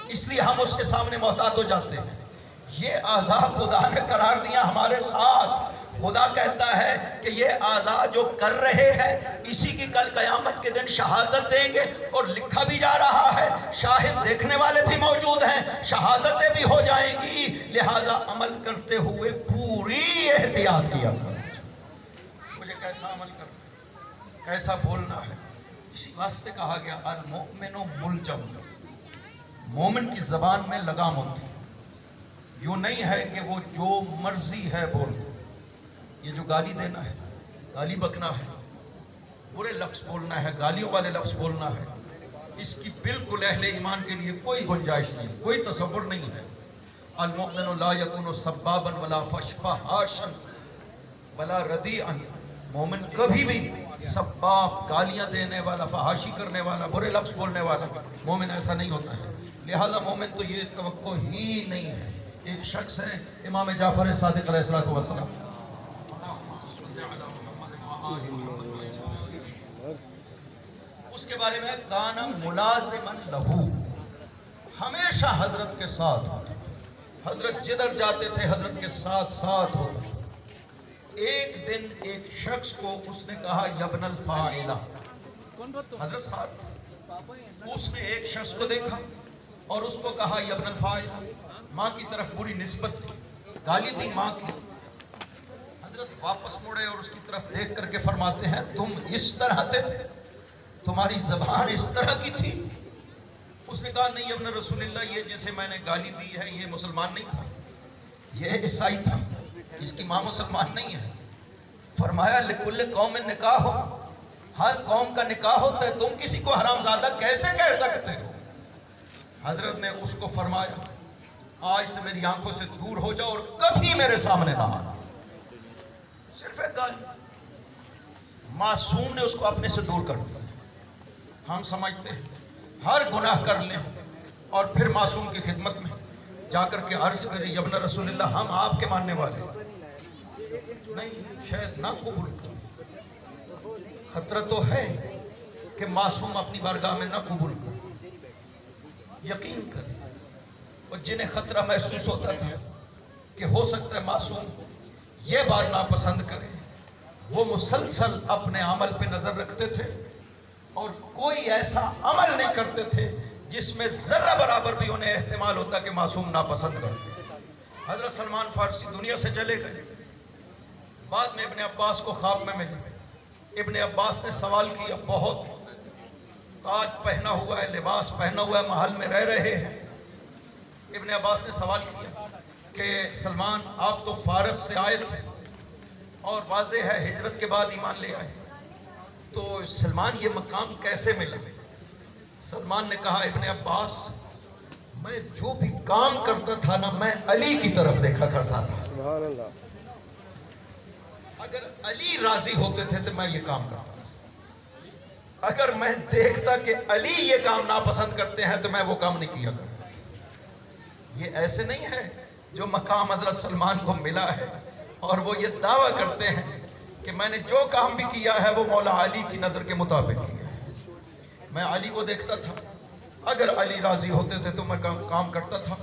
اس لیے ہم اس کے سامنے محتاط ہو جاتے ہیں. یہ اعضاء خدا نے قرار دیا ہمارے ساتھ. خدا کہتا ہے کہ یہ اعضاء جو کر رہے ہیں اسی کی کل قیامت کے دن شہادت دیں گے، اور لکھا بھی جا رہا ہے شاہد دیکھنے والے بھی موجود ہیں، شہادتیں بھی ہو جائیں گی. لہٰذا عمل کرتے ہوئے پوری احتیاط کیا کرو. مجھے کیسا عمل کرنا، کیسا بولنا ہے. اسی واسطے کہا گیا المؤمن ملجم، مومن کی زبان میں لگام ہوتی ہے. یوں نہیں ہے کہ وہ جو مرضی ہے بول. یہ جو گالی دینا ہے، گالی بکنا ہے، برے لفظ بولنا ہے، گالیوں والے لفظ بولنا ہے، اس کی بالکل اہل ایمان کے لیے کوئی گنجائش نہیں، کوئی تصور نہیں ہے. المؤمن لا یکون سبابا ولا فحاشا ولا ردیئا. مومن کبھی بھی سباب، گالیاں دینے والا، فحاشی کرنے والا، برے لفظ بولنے والا مومن ایسا نہیں ہوتا ہے. لہذا مومن تو یہ توقع ہی نہیں ہے. ایک شخص ہے امام جعفر صادق علیہ السلام، اس کے بارے میں کان ملازما لہو، ہمیشہ حضرت کے ساتھ ہوتا. حضرت جدھر جاتے تھے حضرت کے ساتھ ساتھ ہوتا. ایک دن ایک شخص کو اس نے کہا یبن الفاعلہ، حضرت ساتھ تھے. اس نے ایک شخص کو دیکھا اور اس کو کہا یبن الفاعلہ. ماں کی طرف بری نسبت تھی، گالی دی ماں کی. حضرت واپس مڑے اور اس کی طرف دیکھ کر کے فرماتے ہیں تم اس طرح تھے، تمہاری زبان اس طرح کی تھی. اس نے کہا نہیں ابن رسول اللہ، یہ جسے میں نے گالی دی ہے یہ مسلمان نہیں تھا، یہ عیسائی تھا، اس کی ماں مسلمان نہیں ہے. فرمایا لکل قوم نکاح ہو، ہر قوم کا نکاح ہوتا ہے، تم کسی کو حرامزادہ کیسے کہہ سکتے ہو. حضرت نے اس کو فرمایا آج سے میری آنکھوں سے دور ہو جاؤ اور کبھی میرے سامنے نہ آنا. صرف ایک گالی. معصوم نے اس کو اپنے سے دور کر دیا. ہم سمجھتے ہیں ہر گناہ کر لیں اور پھر معصوم کی خدمت میں جا کر کے عرض کریں یبن رسول اللہ ہم آپ کے ماننے والے نہیں، شاید نہ قبول کر. خطرہ تو ہے کہ معصوم اپنی بارگاہ میں نہ قبول کر. یقین کریں. اور جنہیں خطرہ محسوس ہوتا تھا کہ ہو سکتا ہے معصوم یہ بات ناپسند کرے، وہ مسلسل اپنے عمل پہ نظر رکھتے تھے اور کوئی ایسا عمل نہیں کرتے تھے جس میں ذرہ برابر بھی انہیں احتمال ہوتا کہ معصوم ناپسند کرتے. حضرت سلمان فارسی دنیا سے چلے گئے. بعد میں ابن عباس کو خواب میں ملے. ابن عباس نے سوال کیا، بہت تاج پہنا ہوا ہے، لباس پہنا ہوا ہے، محل میں رہ رہے ہیں. ابن عباس نے سوال کیا کہ سلمان آپ تو فارس سے آئے تھے اور واضح ہے ہجرت کے بعد ایمان لے آئے، تو سلمان یہ مقام کیسے ملا؟ سلمان نے کہا ابن عباس میں جو بھی کام کرتا تھا نا میں علی کی طرف دیکھا کرتا تھا. سبحان اللہ. اگر علی راضی ہوتے تھے تو میں یہ کام کرتا تھا. اگر میں دیکھتا کہ علی یہ کام ناپسند کرتے ہیں تو میں وہ کام نہیں کیا کرتا. یہ ایسے نہیں ہے جو مقام حضرت سلمان کو ملا ہے اور وہ یہ دعویٰ کرتے ہیں کہ میں نے جو کام بھی کیا ہے وہ مولا علی کی نظر کے مطابق کیا ہے. میں علی کو دیکھتا تھا، اگر علی راضی ہوتے تھے تو میں کام کرتا تھا،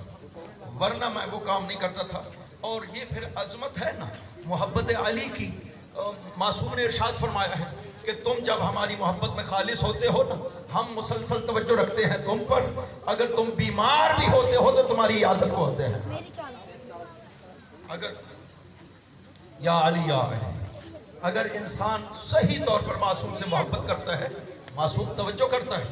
ورنہ میں وہ کام نہیں کرتا تھا. اور یہ پھر عظمت ہے نا محبت علی کی. معصوم نے ارشاد فرمایا ہے کہ تم جب ہماری محبت میں خالص ہوتے ہو نا ہم مسلسل توجہ رکھتے ہیں تم پر، اگر تم بیمار بھی ہوتے ہو تو تمہاری عادت کو ہوتے ہیں. اگر یا علی یا علی، اگر انسان صحیح طور پر معصوم سے محبت کرتا ہے معصوم توجہ کرتا ہے.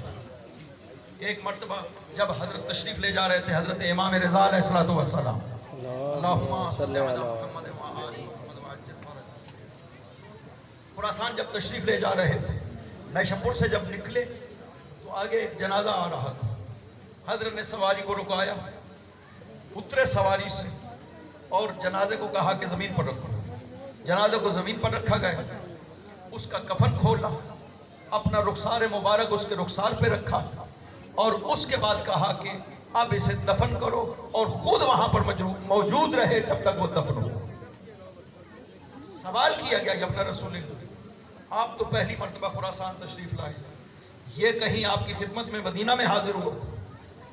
ایک مرتبہ جب حضرت تشریف لے جا رہے تھے حضرت امام رضا علیہ السلام، اللہم صلی علی محمد وآل محمد، خراسان جب تشریف لے جا رہے تھے نیشاپور سے جب نکلے تو آگے ایک جنازہ آ رہا تھا. حضرت نے سواری کو رکایا، اترے سواری سے اور جنازے کو کہا کہ زمین پر رکھو. جنازے کو زمین پر رکھا گیا، اس کا کفن کھولا، اپنا رخسار مبارک اس کے رخسار پہ رکھا اور اس کے بعد کہا کہ اب اسے دفن کرو اور خود وہاں پر موجود رہے جب تک وہ دفن ہو. سوال کیا گیا یا اپنا رسول اللہ آپ تو پہلی مرتبہ خراسان تشریف لائے، یہ کہیں آپ کی خدمت میں مدینہ میں حاضر ہوا؟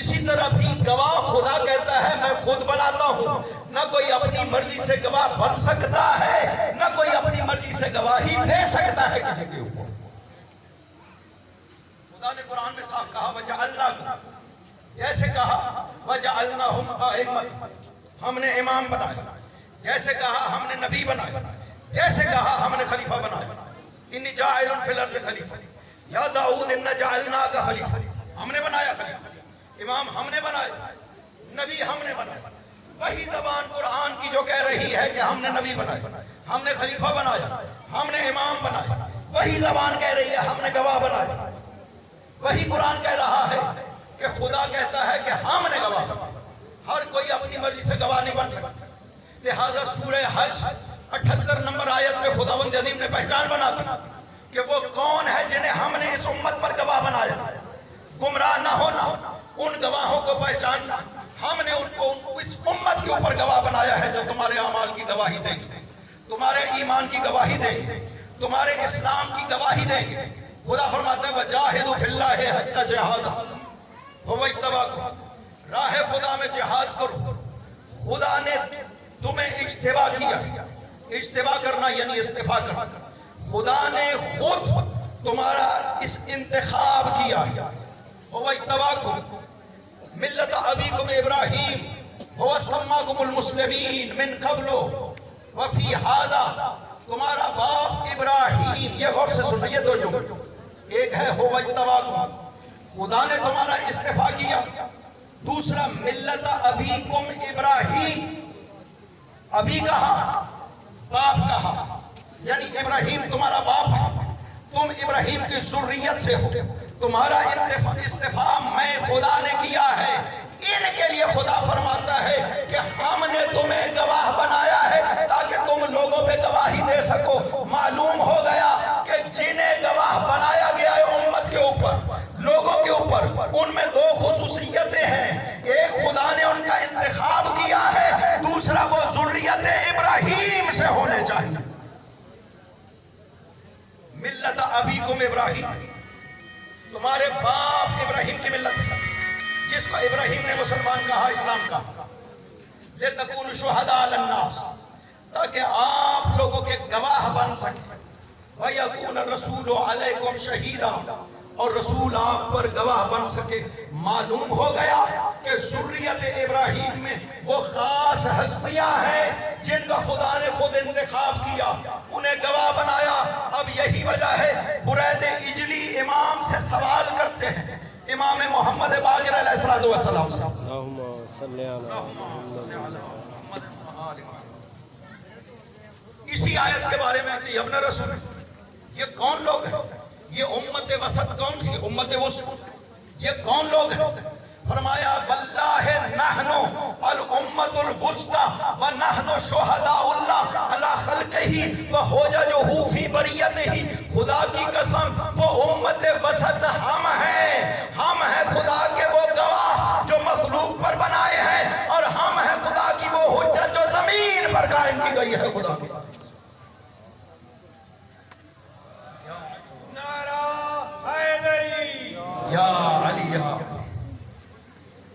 اسی طرح بھی گواہ خدا کہتا ہے میں خود بناتا ہوں، نہ کوئی اپنی مرضی سے گواہ بن سکتا ہے، نہ کوئی اپنی مرضی سے گواہی دے سکتا ہے کسی کے اوپر۔ خدا نے قرآن میں صاف کہا وَجَعَلْنَاكُمْ، جیسے کہا وَجَعَلْنَاهُمْ أَئِمَّةً، ہم نے امام بنائے، جیسے کہا ہم نے نبی بنائے، جیسے کہا ہم نے خلیفہ بنائے، انی جاعل فی الارض خلیفہ، یا داؤد انا جعلناک خلیفہ، ہم نے بنایا خلیفہ، امام ہم نے بنائے، نبی ہم نے بنائے۔ وہی زبان قرآن کی جو کہہ رہی ہے کہ ہم نے نبی بنائے، ہم نے خلیفہ بنایا، ہم نے امام بنائے، وہی زبان کہہ رہی ہے ہم نے گواہ بنائے۔ وہی قرآن کہہ رہا ہے کہ خدا کہتا ہے کہ ہم نے گواہ بنائے، ہر کوئی اپنی مرضی سے گواہ نہیں بن سکتا۔ لہذا سورہ حج 78 نمبر آیت میں خداوند عظیم نے پہچان بنا دی کہ وہ کون ہے جنہیں ہم نے اس امت پر گواہ بنایا۔ گمراہ نہ ہونا، ان گواہوں کو پہچاننا، ہم نے ان کو اس امت کے اوپر گواہ بنایا ہے جو تمہارے اعمال کی گواہی دیں گے، تمہارے ایمان کی گواہی دیں گے، تمہارے اسلام کی گواہی دیں گے۔ خدا فرماتا ہے وَجَاهِدُوا فِي اللَّهِ حَقَّ جِهَادِهِ هُوَ اجْتَبَاكُمْ، راہ خدا میں جہاد کرو۔ خدا نے تمہیں اجتبا کیا، اجتبا کرنا یعنی استفا کرنا۔ خدا نے خود تمہارا اس انتخاب کیا۔ هُوَ اجْتَبَاكُمْ مِلَّةَ أَبِيكُمْ إِبْرَاهِيمَ هُوَ سَمَّاكُمُ الْمُسْلِمِينَ مِنْ قَبْلُ وَفِي هَذَا، تمہارا باپ ابراہیم، یہ غور سے سنیں یہ دو جملے، ایک ہے هُوَ اجْتَبَاكُمْ، خدا نے تمہارا استفا کیا، دوسرا ملت ابیکم ابراہیم، ابی کہا باپ کہا، یعنی ابراہیم تمہارا باپ ہے، تم ابراہیم کی ذریت سے ہو، تمہارا استفا میں خدا نے کیا ہے۔ ان کے لیے خدا فرماتا ہے کہ ہم نے تمہیں گواہ بنایا ہے تاکہ تم لوگوں پہ گواہی دے سکو۔ معلوم ہو گیا کہ جنہیں گواہ بنایا گیا ہے امت کے اوپر، لوگوں کے اوپر، ان میں دو خصوصیتیں ہیں، ایک خدا نے ان کا انتخاب کیا ہے، دوسرا وہ ذریت ابراہیم سے ہونے چاہیے۔ ملت ابیکم ابراہیم، تمہارے باپ ابراہیم کی ملت، جس کو ابراہیم نے مسلمان کہا، اسلام کہا۔ لِتَكُونُوا شُهَدَاءَ عَلَى النَّاسِ، تاکہ آپ لوگوں کے گواہ بن سکیں۔ وَيَكُونَ الرَّسُولُ عَلَيْكُمْ شَهِيدًا، اور رسول آپ پر گواہ بن سکے۔ معلوم ہو گیا کہ ذریت ابراہیم میں وہ خاص ہستیاں ہیں جن کا خدا نے خود انتخاب کیا، انہیں گواہ بنایا۔ اب یہی وجہ ہے برید اجلی امام سے سوال کرتے ہیں، امام محمد باقر علیہ السلام سے، اللہم صلی علی اسی آیت کے بارے میں کہ ابن رسول، یہ کون لوگ ہیں؟ یہ امت وسط کون سی؟ امت وسط، یہ کون لوگ ہیں؟ فرمایا واللہ نحنو الامت الوسطی ونحنو شہداء اللہ علی خلقہ وحججہ فی بریتہ، خدا کی قسم وہ امت وسط ہم ہیں خدا کے وہ گواہ جو مخلوق پر بنائے ہیں، اور ہم ہیں خدا کی وہ حجت جو زمین پر قائم کی گئی ہے خدا کی۔ یا علی یا،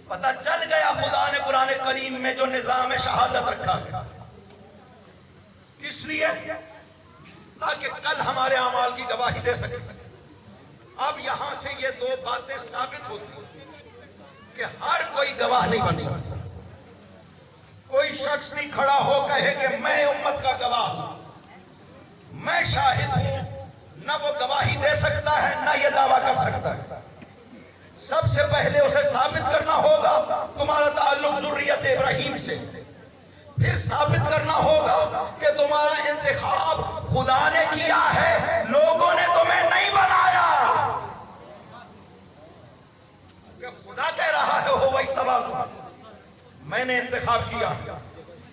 پتہ چل گیا خدا نے قرآن کریم میں جو نظام شہادت رکھا ہے، کس لیے؟ تاکہ کل ہمارے اعمال کی گواہی دے سکے۔ اب یہاں سے یہ دو باتیں ثابت ہوتی ہیں کہ ہر کوئی گواہ نہیں بن سکتا۔ کوئی شخص نہیں کھڑا ہو کہے کہ میں امت کا گواہ ہوں، میں شاہد ہوں، نہ وہ گواہی دے سکتا ہے نہ یہ دعویٰ کر سکتا ہے۔ سب سے پہلے اسے ثابت کرنا ہوگا تمہارا تعلق ذریت ابراہیم سے، پھر ثابت کرنا ہوگا کہ تمہارا انتخاب خدا نے کیا ہے، لوگوں نے تمہیں نہیں بنایا۔ کہ خدا کہہ رہا ہے ہو وہی تباہ، میں نے انتخاب کیا،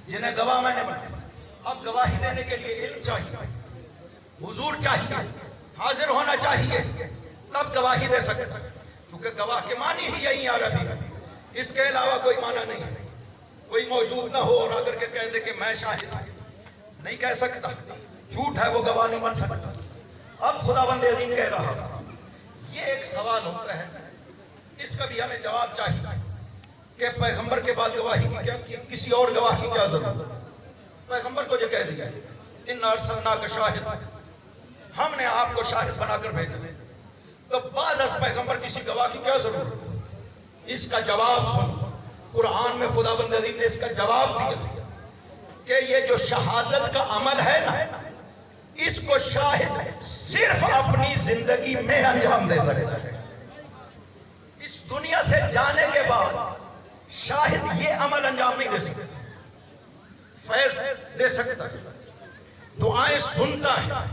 جنہیں گواہ میں نے بنایا۔ اب گواہی دینے کے لیے علم چاہیے، حضور چاہیے، حاضر ہونا چاہیے، تب گواہی دے سکتے۔ چونکہ گواہ کے معنی ہی یہی عربی میں، اس کے علاوہ کوئی معنی نہیں ہے۔ کوئی موجود نہ ہو اور اگر کہ کہہ دے کہ میں شاہد ہوں، نہیں کہہ سکتا، جھوٹ ہے، وہ گواہ نہیں بن سکتا۔ اب خداوند عظیم کہہ رہا، یہ ایک سوال ہوتا ہے، اس کا بھی ہمیں جواب چاہیے۔ کہ پیغمبر کے بعد گواہی کی کیا کسی اور گواہ کی کیا ضرورت؟ پیغمبر کو جو کہہ دیا اِنَّا أَرْسَلْنَاكَ شَاهِدًا، ہم نے آپ کو شاہد بنا کر بھیجا، تو بعد از پیغمبر کسی گواہ کی کیا ضرورت؟ اس کا جواب سن، قرآن میں خداوند عظیم نے اس کا جواب دیا کہ یہ جو شہادت کا عمل ہے نا، اس کو شاہد صرف اپنی زندگی میں انجام دے سکتا ہے۔ اس دنیا سے جانے کے بعد شاہد یہ عمل انجام نہیں دے سکتا، فیض دے سکتا ہے، دعائیں سنتا ہے،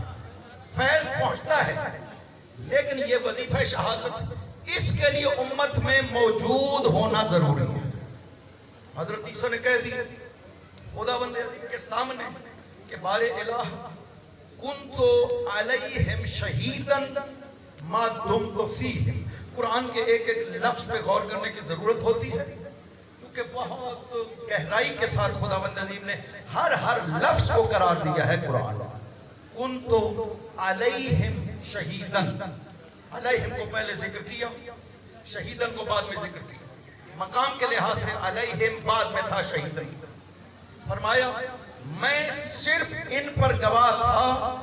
فیض پہنچتا ہے، لیکن یہ وظیفہ شہادت اس کے لیے امت میں موجود ہونا ضروری ہے۔ حضرت عیسیٰ نے کہہ دیا خداوند کے سامنے کہ بار الہ کنتو علیہم شہیداً ما دمت فیہم۔ قرآن کے ایک ایک لفظ پہ غور کرنے کی ضرورت ہوتی ہے، کیونکہ بہت گہرائی کے ساتھ خداوند عظیم نے ہر لفظ کو قرار دیا ہے۔ قرآن کنتو علیہم شہیداً، علیہم کو پہلے ذکر کیا، شہیداً کو بعد میں ذکر کیا، مقام کے لحاظ سے علیہم بعد میں تھا شہیداً۔ فرمایا میں صرف ان پر گواہ تھا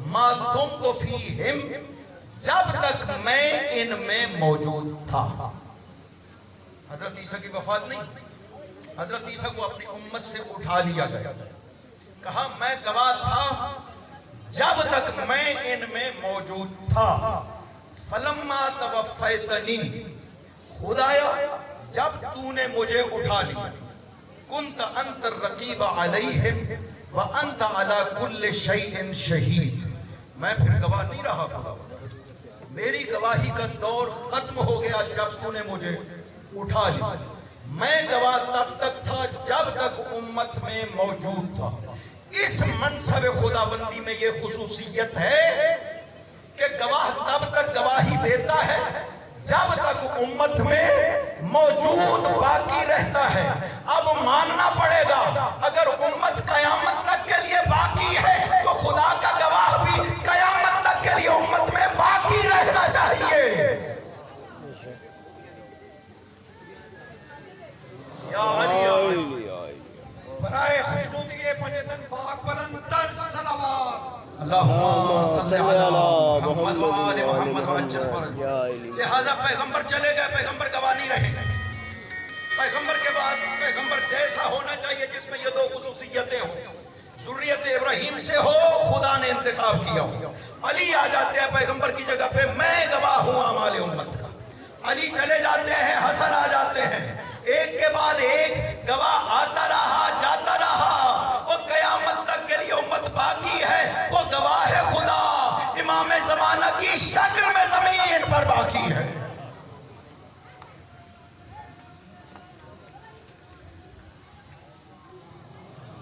ما دمت فیہم، جب تک میں ان میں موجود تھا۔ حضرت عیسیٰ کی وفات نہیں، حضرت عیسیٰ کو اپنی امت سے اٹھا لیا گیا، کہا میں گواہ تھا جب تک میں ان میں موجود تھا۔ فلما توفیتنی، خدایا جب تو نے مجھے اٹھا لیا، کنت انت الرقیب علیہم وانت علی کل شیء شہید، میں پھر گواہ نہیں رہا خدا، میری گواہی کا دور ختم ہو گیا جب تو نے مجھے اٹھا لیا، میں گواہ تب تک تھا جب تک امت میں موجود تھا۔ اس منصب خداوندی میں یہ خصوصیت ہے کہ گواہ تب تک گواہی دیتا ہے جب تک امت میں موجود باقی رہتا ہے۔ اب ماننا پڑے گا اگر امت قیامت تک کے لیے باقی ہے تو خدا کا گواہ بھی قیامت تک کے لیے امت میں باقی رہنا چاہیے۔ یا علی برائے خوشنودی پنجتن پاک بلندر صلوات اللہم صلی علی محمد و آل محمد و عجل فرج۔ لہذا پیغمبر چلے گئے، پیغمبر گواہ نہیں رہے، پیغمبر کے بعد پیغمبر جیسا ہونا چاہیے جس میں یہ دو خصوصیتیں ہوں، ذریت ابراہیم سے ہو، خدا نے انتخاب کیا ہو۔ علی آ جاتے ہیں پیغمبر کی جگہ پہ، میں گواہ ہوں اعمال امت کا۔ علی چلے جاتے ہیں، حسن آ جاتے ہیں، ایک کے بعد ایک گواہ آتا رہا جاتا رہا، وہ قیامت تک کے لیے امت باقی ہے، وہ گواہ ہے خدا امام زمانہ کی شکل میں زمین پر باقی ہے۔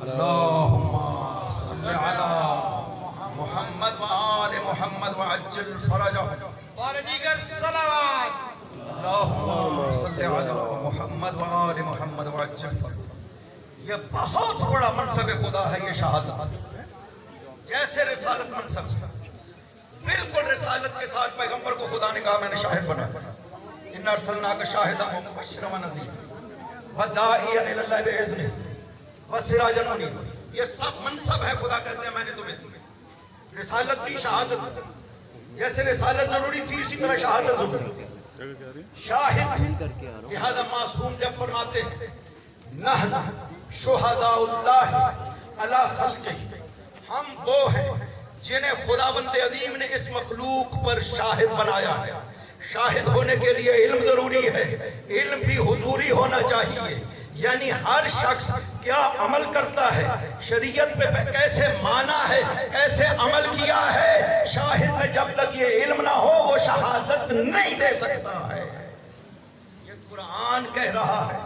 اللہم صلی علی محمد و آل محمد و عجل فرجہ اور دیگر صلوات۔ اللہم صلی علی محمد و آل محمد و عجل فرجہ۔ یہ بہت بڑا منصب خدا ہے یہ شہادت، جیسے رسالت منصب، بالکل رسالت کے ساتھ پیغمبر کو خدا نے کہا میں نے شاہد بنایا، اِنَّا أَرْسَلْنَاكَ شَاهِدًا وَمُبَشِّرًا وَنَذِيرًا وَدَاعِيًا إِلَى اللَّهِ بِإِذْنِهِ وَسِرَاجًا مُنِيرًا۔ یہ سب منصب ہے، خدا کہتے ہیں میں نے تمہیں رسالت دی، شہادت جیسے رسالت ضروری تھی اسی طرح شہادت ضروری تھی۔ شاہد لہذا معصوم جب فرماتے ہیں نحن شہداء اللہ علی خلقہ، ہم وہ ہیں جنہیں خداوند عظیم نے اس مخلوق پر شاہد بنایا ہے۔ شاہد ہونے کے لیے علم ضروری ہے، علم بھی حضوری ہونا چاہیے، یعنی ہر شخص کیا عمل کرتا ہے، شریعت پہ کیسے مانا ہے، کیسے عمل کیا ہے۔ شاہد میں جب تک یہ علم نہ ہو وہ شہادت نہیں دے سکتا ہے، یہ قرآن کہہ رہا ہے۔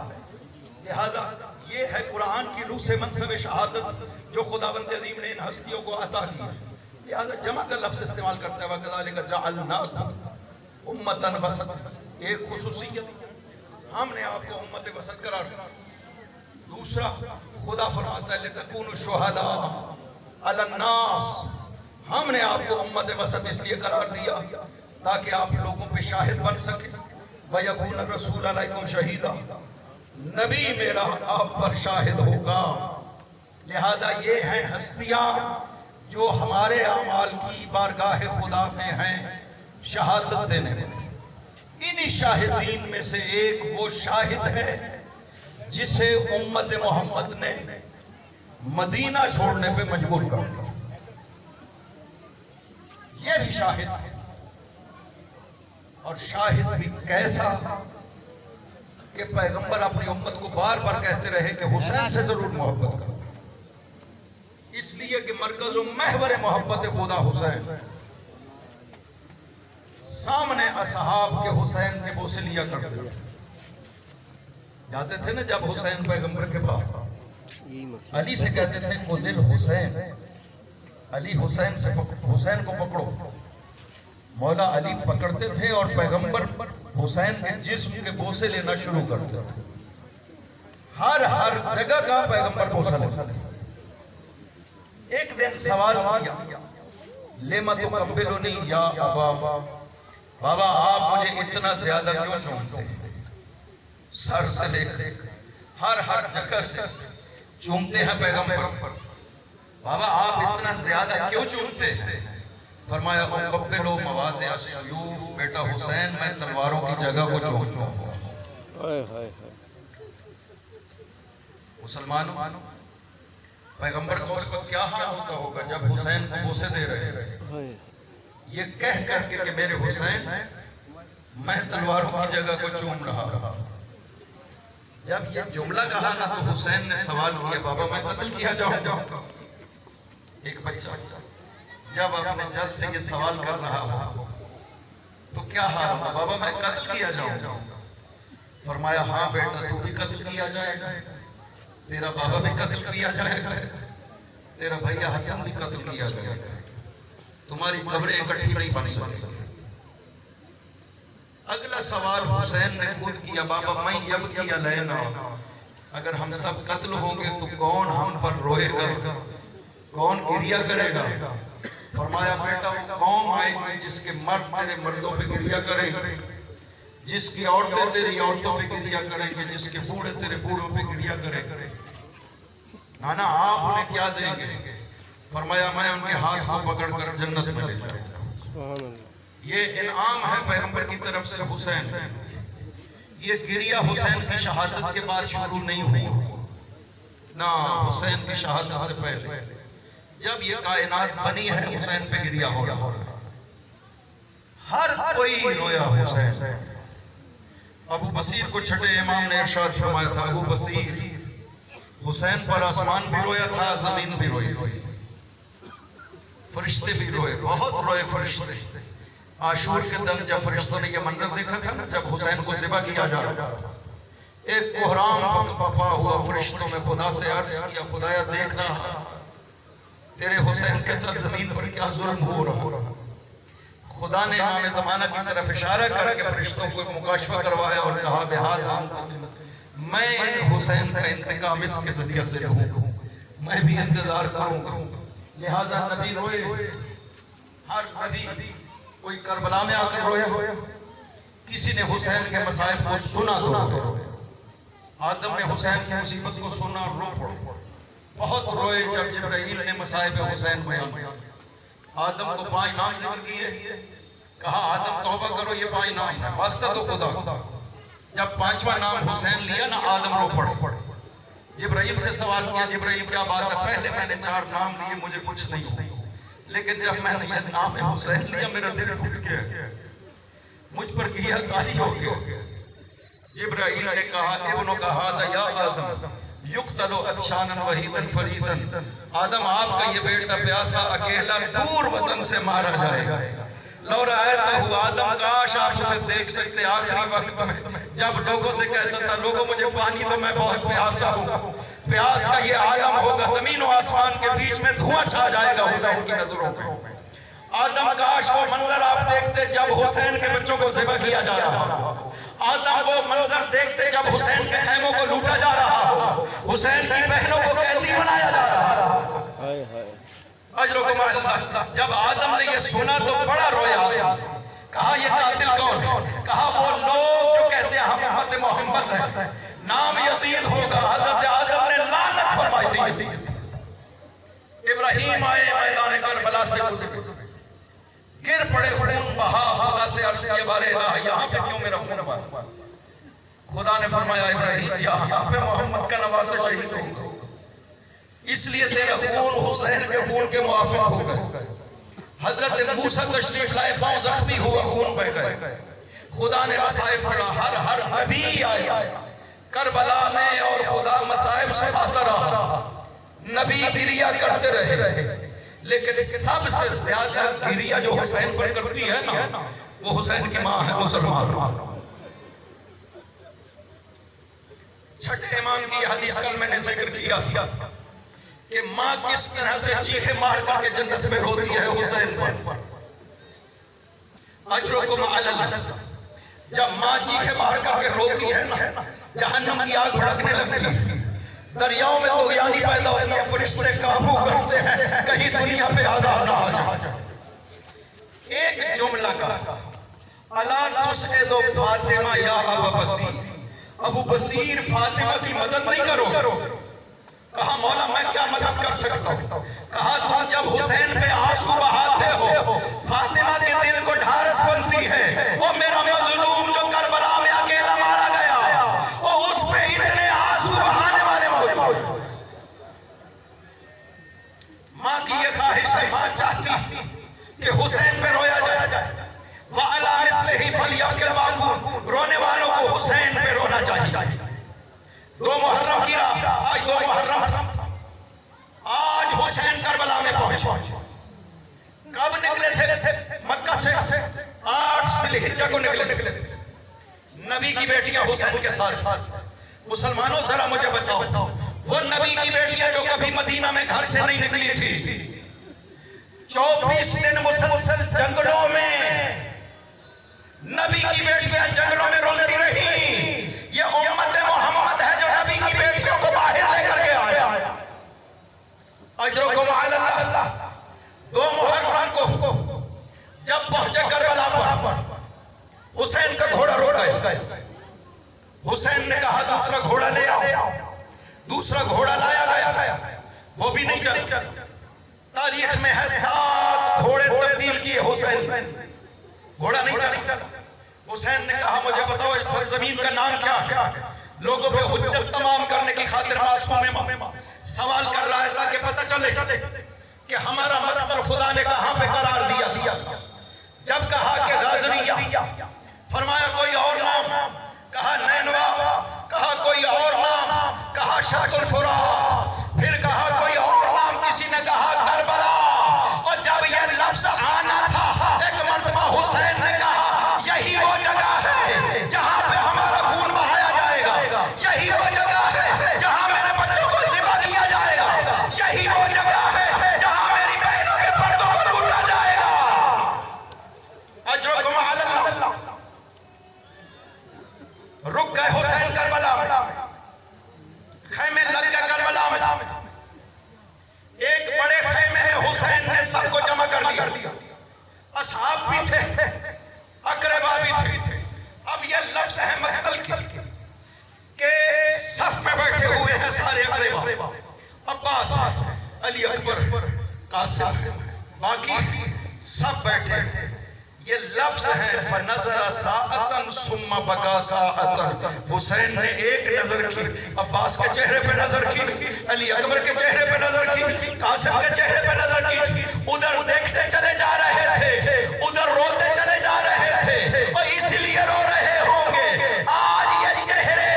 لہذا یہ ہے قرآن کی روح سے منصب شہادت جو خداوند عظیم نے ان ہستیوں کو عطا کیا۔ لہذا جمع کا لفظ استعمال کرتے ہوئے وَكَذَلِكَ جَعَلْنَاكُمْ أُمَّةً وَسَطًا، ایک خصوصیت ہم نے آپ کو امت وسط قرار دیا۔ دوسرا خدا فرماتا ہے لِتَكُونُوا شُهَدَاءَ عَلَى النَّاسِ، ہم نے آپ کو امت وسط اس لیے قرار دیا تاکہ آپ لوگوں پہ شاہد بن سکے۔ وَيَكُونَ الرَّسُولُ عَلَيْكُمْ شَهِيدًا، نبی میرا آپ پر شاہد ہوگا۔ لہذا یہ ہیں ہستیاں جو ہمارے اعمال کی بارگاہ خدا میں ہیں شہادت دینے میں۔ انہی شاہدین میں سے ایک وہ شاہد ہے جسے امت محمد نے مدینہ چھوڑنے پہ مجبور کر دیا۔ یہ بھی شاہد ہے، اور شاہد بھی کیسا کہ پیغمبر اپنی امت کو بار بار کہتے رہے کہ حسین سے ضرور محبت کرو، اس لیے کہ مرکز و محور محبت خدا حسین۔ سامنے اصحاب کے حسین کے بوسے لیا کرتے تھے، جاتے تھے نا جب حسین پیغمبر کے بعد علی سے کہتے تھے خذل حسین، علی حسین کو پکڑو۔ مولا علی پکڑتے تھے اور پیغمبر حسین کے جسم کے بوسے لینا شروع کرتے تھے۔ ہر جگہ کا پیغمبر بوسہ لیتا تھا۔ ایک دن سوال کیا، لما تقبلنی یا ابا، بابا آپ مجھے اتنا زیادہ کیوں چومتے ہیں؟ سر سے لے کر ہر جگہ سے چومتے ہیں پیغمبر، بابا آپ اتنا زیادہ کیوں چومتے ہیں؟ فرمایا اقبلو مواضع السیوف، بیٹا حسین میں تلواروں کی جگہ کو چومتا ہوں۔ مسلمانوں، پیغمبر کو اس وقت کیا حال ہوتا ہوگا جب حسین کو بوسے دے رہے یہ کہہ کر کے کہ میرے حسین میں تلواروں کی جگہ کو چوم رہا۔ جب یہ جملہ کہا نا تو حسین نے سوال کیا، بابا میں قتل کیا جاؤں؟ ایک بچہ جب اپنے جد سے یہ سوال کر رہا ہو تو کیا حال ہوگا؟ بابا میں قتل کیا جاؤں؟ فرمایا ہاں بیٹا تو بھی قتل کیا جائے گا، تیرا بابا بھی قتل کیا جائے گا، تیرا بھائیہ حسن بھی قتل کیا جائے گا، تمہاری قبریں اکٹھی نہیں بن سکے۔ اگلا سوال حسین نے خود کیا، بابا میں یبکی علینا، اگر ہم سب قتل ہوں گے تو کون ہم پر روئے گا، کون گریہ کرے گا؟ فرمایا بیٹا وہ قوم آئے گی جس کے مرد تیرے مردوں پہ گریہ کریں گے، جس کی عورتیں تیری عورتوں پہ گریہ کریں گے، جس کے بوڑھے تیرے بوڑھوں پہ گریہ کریں گے۔ نانا آپ انہیں کیا دیں گے؟ فرمایا میں ان کے ہاتھ کو پکڑ کر جنت میں لے جاؤں گا۔ یہ انعام ہے پیغمبر کی طرف سے حسین۔ یہ گریہ حسین کی شہادت کے بعد شروع نہیں ہوئی نہ حسین کی شہادت سے پہلے، جب یہ کائنات بنی ہے حسین پہ گریہ ہو رہا ہے، ہر کوئی رویا حسین۔ ابو بصیر کو چھٹے امام نے ارشاد فرمایا تھا، ابو بصیر حسین پر آسمان بھی رویا تھا، زمین بھی روئی تھی، فرشتے بھی روئے، بہت روئے فرشتے۔ عاشور کے دم جب فرشتوں نے یہ منظر دیکھا تھا نا، جب حسین کو ذبح کیا جا رہا تھا، ایک کوہرام پپا ہوا فرشتوں میں خدا سے عرض کیا، خدایا دیکھ رہا تیرے حسین کے ساتھ زمین پر کیا ظلم ہو رہا۔ خدا نے امام زمانہ کی طرف اشارہ کر کے فرشتوں کو مکاشفہ کروایا اور کہا بہذا میں ان حسین کا انتقام اس کے ذریعہ سے لوں، میں بھی انتظار کروں گا۔ لہٰذا نبی روئے، ہر نبی کوئی کربلا میں آ کر رویا، کسی نے حسین کے مصائب کو سنا تو روئے۔ آدم نے حسین کی مصیبت کو سنا، رو پڑے، بہت روئے جب جبرائیل نے مصائب حسین بیان کیا۔ آدم کو 5 نام ذکر کیے، کہا آدم توبہ کرو، یہ 5 نام ہے، واسطہ تو خدا۔ جب 5واں نام حسین لیا نا آدم رو پڑے۔ جبرائیل سے سوال کیا، جبرائیل کیا بات ہے؟ پہلے میں نے 4 نام لیے، مجھے کچھ نہیں ہو، لیکن جب میں نے یہ نام حسین لیا میرا دل ٹوٹ گیا، مجھ پر گریہ تاری ہو گیا۔ جبرائیل نے کہا ابن کا ہادہ یا آدم یقتل عطشانا وحیدا فریدا، آدم آپ کا یہ بیٹا پیاسا اکیلا دور وطن سے مارا جائے گا۔ لو رأیتہ آدم، کاش آپ اسے دیکھ سکتے آخری وقت میں جب لوگوں سے کہتا تھا لوگوں مجھے پانی تو میں بہت پیاسا ہوں۔ پیاس کا یہ عالم ہوگا، زمین و آسمان کے بیچ میں دھواں چھا جائے گا حسین کی نظروں میں۔ آدم کاش وہ منظر آپ دیکھتے جب حسین کے بچوں کو ذبح کیا جا رہا ہو، آدم وہ منظر دیکھتے جب حسین کے خیموں کو لوٹا جا رہا ہو، حسین کی بہنوں کو قیدی بنایا جا رہا ہو۔ اجرکم اللہ، جب آدم نے یہ سنا تو بڑا رویا، کہا یہ قاتل کون ہے؟ کہا وہ لوگ جو کہتے ہیں ہم امت محمد ہیں، نام یزید ہوگا. حضرت آدم نے لعنت فرمائی تھی یزید. ابراہیم آئے میدان کربلا سے گزرے, گر پڑے خون بہا, خدا سے عرض کیا بارے الہ یہاں پہ کیوں میرا خون بہا؟ خدا نے فرمایا ابراہیم یہاں پہ محمد کا نواسہ شہید ہوگا, اس لیے تیرا خون حسین کے خون کے موافق ہو گئے. حضرت موسیٰ تشریف لائے, پاؤں زخمی ہوا, خون بہ گئے. خدا نے مصائب پڑھا, ہر نبی آیا کربلا میں اور خدا مصائب سناتا رہا. نبی گریہ کرتے رہے, لیکن سب سے زیادہ گریہ جو حسین پر کرتی ہے نا, وہ حسین کی ماں ہے مسلمان. چھٹے امام کی حدیث کل میں نے ذکر کیا کہ ماں کس طرح سے چیخے مار کر کے جنت میں روتی ہے حسین پر. اجرکم علی اللہ, جب ماں چیخے مار کر کے روتی ہے نا, جہنم کی آگ بھڑکنے لگتی ہے, دریاؤں میں طغیانی پیدا ہوتی ہے, فرشتے قابو کرتے ہیں کہیں دنیا پہ عذاب نہ آ جائے. ایک جملہ کا الا تسعد فاطمہ یا ابا بصیر, ابو بصیر فاطمہ کی مدد نہیں کرو. کہا مولا میں کیا مدد کر سکتا ہوں؟ کہا تم جب حسین پہ آنسو بہاتے ہو, فاطمہ کے دل کو ڈھارس بنتی ہے, وہ میرا مظلوم جو کربلا میں اکیلا مارا گیا, وہ اس پہ اتنے آنسو بہانے والے موجود. ماں کی یہ خواہش ہے, ماں چاہتی کہ حسین پہ رویا جائے. وَعَلَى مِثْلِهِ فَلْيَبْكِ الْبَاكُونَ, رونے والوں کو حسین پہ رونا چاہیے. 2 محرم کی رات, آج 2 محرم تھا, آج حسین کربلا میں پہنچے. کب نکلے تھے مکہ سے؟ 8 ذی الحجہ کو نکلے تھے. نبی کی بیٹیاں حسین کے ساتھ. مسلمانوں ذرا مجھے بتاؤ, وہ نبی کی بیٹیاں جو کبھی مدینہ میں گھر سے نہیں نکلی تھی, 24 دن مسلسل جنگلوں میں نبی کی بیٹیاں جنگلوں میں رولتی رہی. یہ امت محمد ہے جو نبی کی بیٹیوں کو باہر لے کر کے آیا. اجرکم علی اللہ. 2 محرم کو جب پہنچے کربلا پر, حسین کا گھوڑا روک گئے. حسین نے کہا دوسرا گھوڑا لے آؤ. دوسرا گھوڑا لایا گیا, وہ بھی نہیں چلا. تاریخ میں ہے 7 گھوڑے تبدیل کیے حسین, گھوڑا نہیں چلا. حسین نے کہا مجھے بتاؤ اس سرزمین کا نام کیا ہے؟ لوگوں پہ حجت تمام کرنے کی خاطر معصوم سوال کر رہا ہے تاکہ پتہ چلے کہ ہمارا مقتل خدا نے کہاں پہ قرار دیا. جب کہا کہ غازریہ, فرمایا کوئی اور نام؟ کہا نینوا. کہا کوئی اور نام؟ کہا شط الفرات. پھر کہا کوئی اور نام, کسی نے کہا کربلا. اور جب یہ لفظ آنا تھا, ایک مرتبہ حسین نے کہا یہی وہ جگہ ہے جہاں پہ ہمارا خون بہایا جائے گا, یہی وہ جگہ ہے جہاں میرے بچوں کو ذبح کیا جائے گا, یہی وہ جگہ ہے جہاں میری بہنوں کے پردوں کو لوٹا جائے گا. اجرکم علی اللہ. رک گئے حسین کربلا میں, خیمے لگ گئے کربلا میں. ایک بڑے خیمے میں حسین نے سب کو جمع کر لیا. اصحاب بھی تھے, اقربا بھی تھے. اب یہ لفظ ہے مقتل کی کہ صف میں بیٹھے ہوئے ہیں سارے اقربا, عباس, علی اکبر, قاسم, باقی سب بیٹھے. یہ لفظ ہے فَنَظَرَ سَاعَةً ثُمَّ بَكَى سَاعَةً. حسین نے ایک نظر کی, عباس کے چہرے پہ نظر کی, علی اکبر کے چہرے پہ نظر کی, قاسم کے چہرے پہ نظر کی. ادھر دیکھتے چلے جا رہے تھے, ادھر روتے چلے جا رہے تھے, اور اس لیے رو رہے ہوں گے. آج یہ چہرے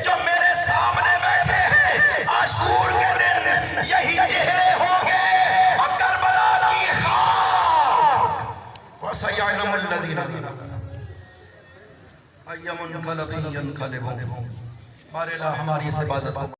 جو میرے سامنے بیٹھے ہیں, عاشور کے دن یہی چہرے ہوں گے. اور کربلا کی خاک وَسَيَعْلَمُ الَّذِينَ أَيَّ مُنْقَلَبٍ يَنْقَلِبُونَ. بارے اللہ ہماری اس عبادت کو